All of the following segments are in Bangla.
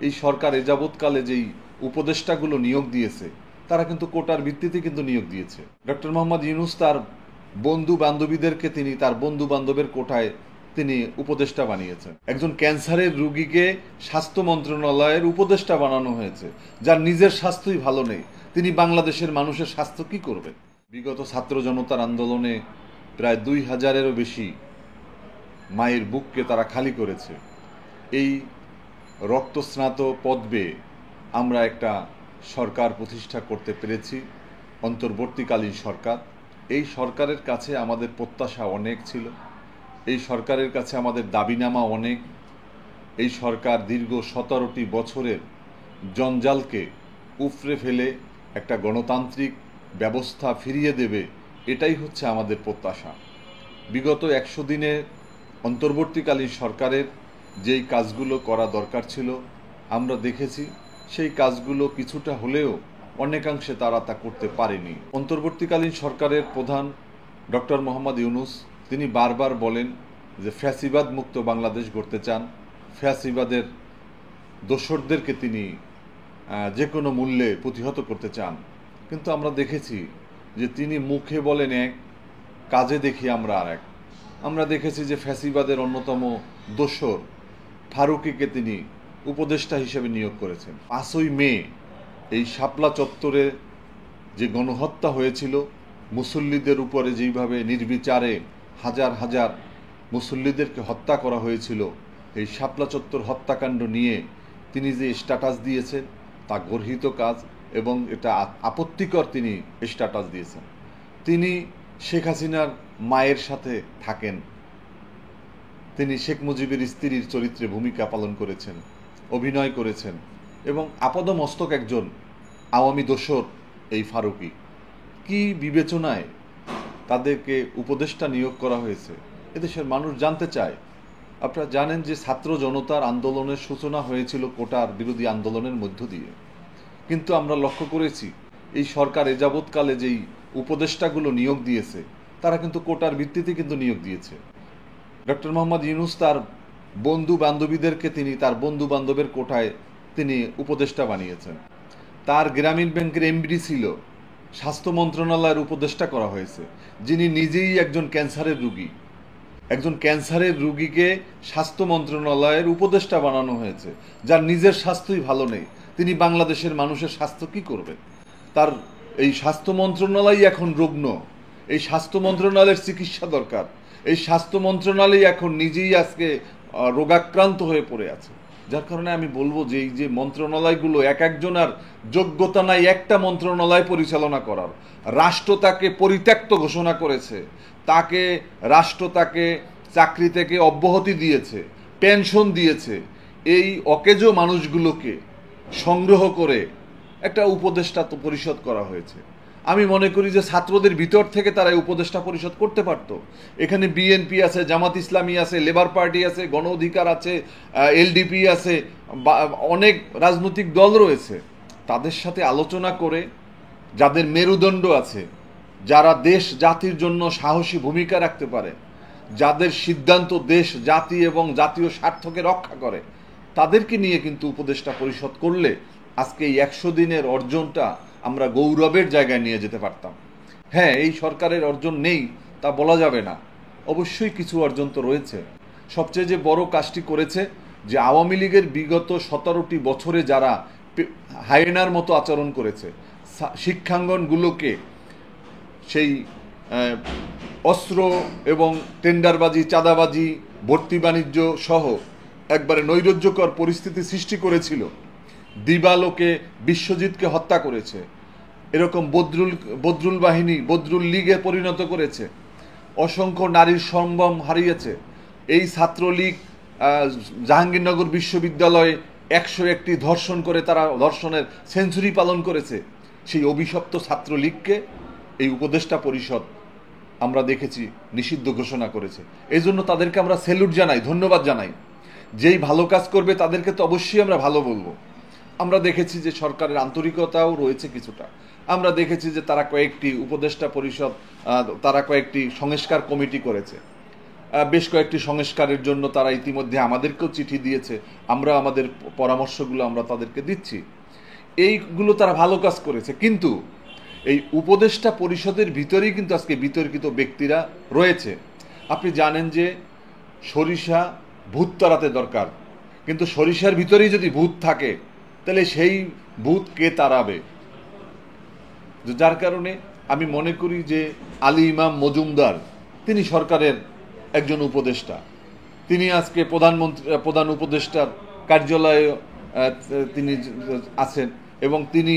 এই সরকার এযাবৎকালে যেই উপদেষ্টাগুলো নিয়োগ দিয়েছে তারা কিন্তু কোটার ভিত্তিতে কিন্তু নিয়োগ দিয়েছে। ডক্টর মোহাম্মদ ইউনূস তার বন্ধু বান্ধবীদেরকে তিনি তার বন্ধু বান্ধবের কোটায় তিনি উপদেষ্টা বানিয়েছেন। একজন ক্যান্সারের রুগীকে স্বাস্থ্য মন্ত্রণালয়ের উপদেষ্টা বানানো হয়েছে, যার নিজের স্বাস্থ্যই ভালো নেই। তিনি বাংলাদেশের মানুষের স্বাস্থ্য কি করবেন? বিগত ছাত্র জনতার আন্দোলনে প্রায় 2000-এরও বেশি মায়ের বুককে তারা খালি করেছে। এই রক্তস্নাত পদ্মে আমরা একটা সরকার প্রতিষ্ঠা করতে পেরেছি, অন্তর্বর্তীকালীন সরকার। এই সরকারের কাছে আমাদের প্রত্যাশা অনেক ছিল, এই সরকারের কাছে আমাদের দাবিনামা অনেক। এই সরকার দীর্ঘ 17টি বছরের জঞ্জালকে উপড়ে ফেলে একটা গণতান্ত্রিক ব্যবস্থা ফিরিয়ে দেবে, এটাই হচ্ছে আমাদের প্রত্যাশা। বিগত 100 দিনে অন্তর্বর্তীকালীন সরকারের যেই কাজগুলো করা দরকার ছিল আমরা দেখেছি, সেই কাজগুলো কিছুটা হলেও অনেকাংশে তারা তা করতে পারেনি। অন্তর্বর্তীকালীন সরকারের প্রধান ডক্টর মোহাম্মদ ইউনূস তিনি বারবার বলেন যে ফ্যাসিবাদ মুক্ত বাংলাদেশ গড়তে চান, ফ্যাসিবাদের দোসরদেরকে তিনি যে কোনো মূল্যে প্রতিহত করতে চান। কিন্তু আমরা দেখেছি যে তিনি মুখে বলেন এক, কাজে দেখি আমরা আর এক। আমরা দেখেছি যে ফ্যাসিবাদের অন্যতম দোসর ফারুকীকে তিনি উপদেষ্টা হিসেবে নিয়োগ করেছেন। 5ই মে এই শাপলা চত্বরে যে গণহত্যা হয়েছিল, মুসল্লিদের উপরে যেইভাবে নির্বিচারে হাজার হাজার মুসল্লিদেরকে হত্যা করা হয়েছিল, এই শাপলা চত্বর হত্যাকাণ্ড নিয়ে তিনি যে স্ট্যাটাস দিয়েছেন তা গর্হিত কাজ এবং এটা আপত্তিকর তিনি স্ট্যাটাস দিয়েছেন। তিনি শেখ হাসিনার মায়ের সাথে থাকেন, তিনি শেখ মুজিবের স্ত্রীর চরিত্রে ভূমিকা পালন করেছেন, অভিনয় করেছেন এবং আপাদমস্তক একজন আওয়ামী দোসর এই ফারুকী। কি বিবেচনায় তাদেরকে উপদেষ্টা নিয়োগ করা হয়েছে এদেশের মানুষ জানতে চায়। আপনারা জানেন যে ছাত্র জনতার আন্দোলনের সূচনা হয়েছিল কোটার বিরোধী আন্দোলনের মধ্য দিয়ে, কিন্তু আমরা লক্ষ্য করেছি এই সরকার এযাবৎকালে যেই উপদেষ্টাগুলো নিয়োগ দিয়েছে তারা কিন্তু কোটার ভিত্তিতে কিন্তু নিয়োগ দিয়েছে। ডক্টর মোহাম্মদ ইউনূস তার বন্ধু বান্ধবীদেরকে তিনি তার বন্ধু বান্ধবের কোটায় তিনি উপদেষ্টা বানিয়েছেন। তার গ্রামীণ ব্যাংকের এমডি ছিল, স্বাস্থ্য মন্ত্রণালয়ের উপদেষ্টা করা হয়েছে, যিনি নিজেই একজন ক্যান্সারের রুগী। একজন ক্যান্সারের রুগীকে স্বাস্থ্য মন্ত্রণালয়ের উপদেষ্টা বানানো হয়েছে, যার নিজের স্বাস্থ্যই ভালো নেই। তিনি বাংলাদেশের মানুষের স্বাস্থ্য কি করবেন? তার এই স্বাস্থ্য মন্ত্রণালয় এখন রুগ্ন, এই স্বাস্থ্য মন্ত্রণালয়ের চিকিৎসা দরকার। এই স্বাস্থ্য মন্ত্রণালয় এখন নিজেই আজকে রোগাক্রান্ত হয়ে পড়ে আছে। যার কারণে আমি বলবো যে এই যে মন্ত্রণালয়গুলো এক একজনের যোগ্যতা নাই একটা মন্ত্রণালয় পরিচালনা করার। রাষ্ট্র তাকে পরিত্যক্ত ঘোষণা করেছে, রাষ্ট্র তাকে চাকরি থেকে অব্যাহতি দিয়েছে, পেনশন দিয়েছে। এই অকেজো মানুষগুলোকে সংগ্রহ করে একটা উপদেষ্টা পরিষদ করা হয়েছে। আমি মনে করি যে ছাত্রদের ভিতর থেকে তারা উপদেষ্টা পরিষদ করতে পারত। এখানে বিএনপি আছে, জামাত ইসলামী আছে, লেবার পার্টি আছে, গণ অধিকার আছে, এলডিপি আছে, অনেক রাজনৈতিক দল রয়েছে। তাদের সাথে আলোচনা করে যাদের মেরুদণ্ড আছে, যারা দেশ জাতির জন্য সাহসী ভূমিকা রাখতে পারে, যাদের সিদ্ধান্ত দেশ জাতি এবং জাতীয় স্বার্থকে রক্ষা করে, তাদেরকে নিয়ে কিন্তু উপদেষ্টা পরিষদ করলে আজকে এই 100 দিনের অর্জনটা আমরা গৌরবের জায়গায় নিয়ে যেতে পারতাম। হ্যাঁ, এই সরকারের অর্জন নেই তা বলা যাবে না, অবশ্যই কিছু অর্জন তো রয়েছে। সবচেয়ে যে বড় কাজটি করেছে যে আওয়ামী লীগের বিগত 17টি বছরে যারা হায়েনার মতো আচরণ করেছে, শিক্ষাঙ্গনগুলোকে সেই অস্ত্র এবং টেন্ডারবাজি, চাঁদাবাজি, ভর্তি বাণিজ্য সহ একবারে নৈরাজ্যকর পরিস্থিতি সৃষ্টি করেছিল, দিবালোকে বিশ্বজিৎকে হত্যা করেছে, এরকম বদরুল বাহিনী বদরুল লীগে পরিণত করেছে, অসংখ্য নারীর সম্ভ্রম হারিয়েছে। এই ছাত্রলীগ জাহাঙ্গীরনগর বিশ্ববিদ্যালয়ে 101টি ধর্ষণ করে তারা ধর্ষণের সেঞ্চুরি পালন করেছে। সেই অভিশপ্ত ছাত্রলীগকে এই উপদেষ্টা পরিষদ আমরা দেখেছি নিষিদ্ধ ঘোষণা করেছে। এই জন্য তাদেরকে আমরা স্যালুট জানাই, ধন্যবাদ জানাই। যেই ভালো কাজ করবে তাদেরকে তো অবশ্যই আমরা ভালো বলবো। আমরা দেখেছি যে সরকারের আন্তরিকতাও রয়েছে কিছুটা। আমরা দেখেছি যে তারা কয়েকটি উপদেষ্টা পরিষদ, তারা কয়েকটি সংস্কার কমিটি করেছে। বেশ কয়েকটি সংস্কারের জন্য তারা ইতিমধ্যে আমাদেরকেও চিঠি দিয়েছে, আমরা আমাদের পরামর্শগুলো আমরা তাদেরকে দিচ্ছি। এইগুলো তারা ভালো কাজ করেছে, কিন্তু এই উপদেষ্টা পরিষদের ভিতরেই কিন্তু আজকে বিতর্কিত ব্যক্তিরা রয়েছে। আপনি জানেন যে সরিষা ভূত তাড়াতে দরকার, কিন্তু সরিষার ভিতরেই যদি ভূত থাকে তাহলে সেই ভূত কে তাড়াবে? যার কারণে আমি মনে করি যে আলী ইমাম মজুমদার তিনি সরকারের একজন উপদেষ্টা, তিনি আজকে প্রধান উপদেষ্টার কার্যালয়ে তিনি আছেন, এবং তিনি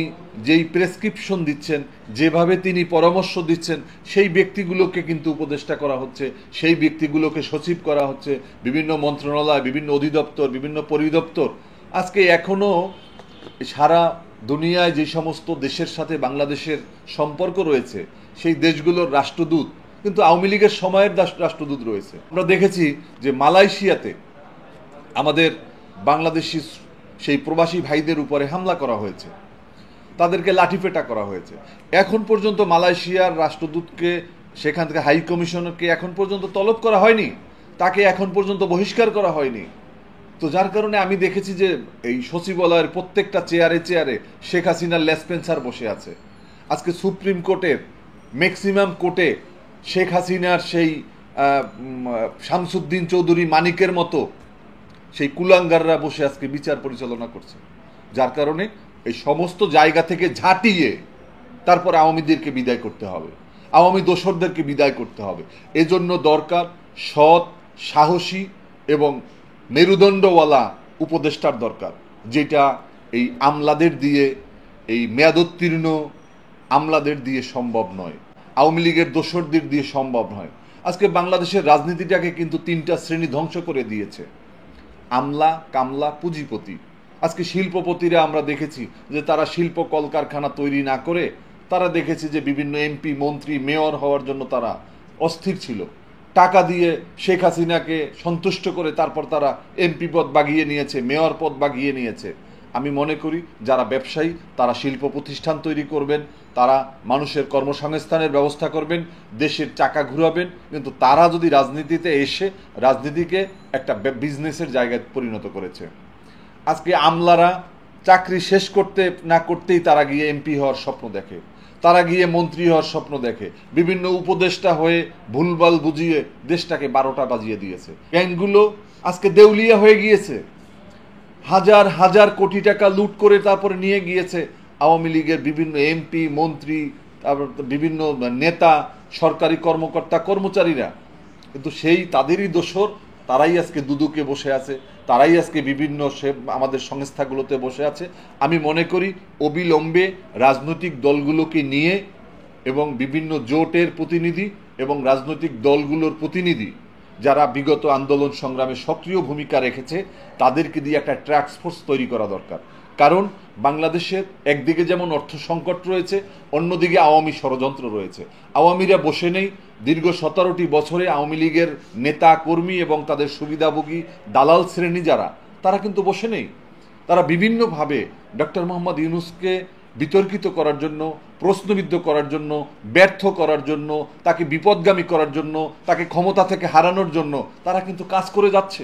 যেই প্রেসক্রিপশন দিচ্ছেন, যেভাবে তিনি পরামর্শ দিচ্ছেন, সেই ব্যক্তিগুলোকে কিন্তু উপদেষ্টা করা হচ্ছে, সেই ব্যক্তিগুলোকে সচিব করা হচ্ছে, বিভিন্ন মন্ত্রণালয়, বিভিন্ন অধিদপ্তর, বিভিন্ন পরিদপ্তর। আজকে এখনও সারা দুনিয়ায় যে সমস্ত দেশের সাথে বাংলাদেশের সম্পর্ক রয়েছে, সেই দেশগুলোর রাষ্ট্রদূত কিন্তু আওয়ামী লীগের সময়ের রাষ্ট্রদূত রয়েছে। আমরা দেখেছি যে মালয়েশিয়াতে আমাদের বাংলাদেশি সেই প্রবাসী ভাইদের উপরে হামলা করা হয়েছে, তাদেরকে লাঠিপেটা করা হয়েছে। এখন পর্যন্ত মালয়েশিয়ার রাষ্ট্রদূতকে, সেখান থেকে হাই কমিশনারকে এখন পর্যন্ত তলব করা হয়নি, তাকে এখন পর্যন্ত বহিষ্কার করা হয়নি। তো যার কারণে আমি দেখেছি যে এই সচিবালয়ের প্রত্যেকটা চেয়ারে চেয়ারে শেখ হাসিনার লেসপেন্সার বসে আছে। আজকে সুপ্রিম কোর্টের ম্যাক্সিমাম কোর্টে শেখ হাসিনার সেই শামসুদ্দিন চৌধুরী মানিকের মতো সেই কুলাঙ্গাররা বসে আজকে বিচার পরিচালনা করছে। যার কারণে এই সমস্ত জায়গা থেকে ঝাঁটিয়ে তারপর আওয়ামীদেরকে বিদায় করতে হবে, আওয়ামী দোসরদেরকে বিদায় করতে হবে। এজন্য দরকার সৎ, সাহসী এবং মেরুদণ্ডওয়ালা উপদেষ্টার দরকার, যেটা এই আমলাদের দিয়ে, এই মেয়াদোত্তীর্ণ আমলাদের দিয়ে সম্ভব নয়, আওয়ামী লীগের দোসরদের দিয়ে সম্ভব নয়। আজকে বাংলাদেশের রাজনীতিটাকে কিন্তু তিনটা শ্রেণী ধ্বংস করে দিয়েছে: আমলা, কামলা, পুঁজিপতি। আজকে শিল্পপতিরা আমরা দেখেছি যে তারা শিল্প কলকারখানা তৈরি না করে তারা দেখেছি যে বিভিন্ন এমপি, মন্ত্রী, মেয়র হওয়ার জন্য তারা অস্থির ছিল। টাকা দিয়ে শেখ হাসিনাকে সন্তুষ্ট করে তারপর তারা এমপি পদ বাগিয়ে নিয়েছে, মেয়র পদ বাগিয়ে নিয়েছে। আমি মনে করি যারা ব্যবসায়ী তারা শিল্প প্রতিষ্ঠান তৈরি করবেন, তারা মানুষের কর্মসংস্থানের ব্যবস্থা করবেন, দেশের চাকা ঘুরাবেন, কিন্তু তারা যদি রাজনীতিতে এসে রাজনীতিকে একটা বিজনেসের জায়গায় পরিণত করেছে। আজকে আমলারা চাকরি শেষ করতে না করতেই তারা গিয়ে এমপি হওয়ার স্বপ্ন দেখে, তারা গিয়ে মন্ত্রী হওয়ার স্বপ্ন দেখে, বিভিন্ন উপদেষ্টা হয়ে ভুলভাল বুঝিয়ে দেশটাকে 12টা বাজিয়ে দিয়েছে। ব্যাংকগুলো আজকে দেউলিয়া হয়ে গিয়েছে, হাজার হাজার কোটি টাকা লুট করে তারপরে নিয়ে গিয়েছে আওয়ামী লীগের বিভিন্ন এমপি, মন্ত্রী, তারপর বিভিন্ন নেতা, সরকারি কর্মকর্তা, কর্মচারীরা। কিন্তু সেই তাদেরই দোসর, তারাই আজকে দুদুকে বসে আছে, তারাই আজকে বিভিন্ন আমাদের সংস্থাগুলোতে বসে আছে। আমি মনে করি অবিলম্বে রাজনৈতিক দলগুলোকে নিয়ে এবং বিভিন্ন জোটের প্রতিনিধি এবং রাজনৈতিক দলগুলোর প্রতিনিধি যারা বিগত আন্দোলন সংগ্রামে সক্রিয় ভূমিকা রেখেছে তাদেরকে দিয়ে একটা ট্যাস্ক ফোর্স তৈরি করা দরকার। কারণ বাংলাদেশের একদিকে যেমন অর্থ সংকট রয়েছে, অন্যদিকে আওয়ামী ষড়যন্ত্র রয়েছে। আওয়ামীরা বসে নেই। দীর্ঘ 17টি বছরে আওয়ামী লীগের নেতা কর্মী এবং তাদের সুবিধাভোগী দালাল শ্রেণী যারা, তারা কিন্তু বসে নেই। তারা বিভিন্নভাবে ডক্টর মোহাম্মদ ইউনূসকে বিতর্কিত করার জন্য, প্রশ্নবিদ্ধ করার জন্য, ব্যর্থ করার জন্য, তাকে বিপদগামী করার জন্য, তাকে ক্ষমতা থেকে হারানোর জন্য তারা কিন্তু কাজ করে যাচ্ছে।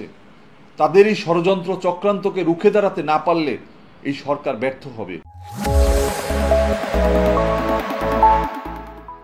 তাদের এই ষড়যন্ত্র চক্রান্তকে রুখে দাঁড়াতে না পারলে এই সরকার ব্যর্থ হবে।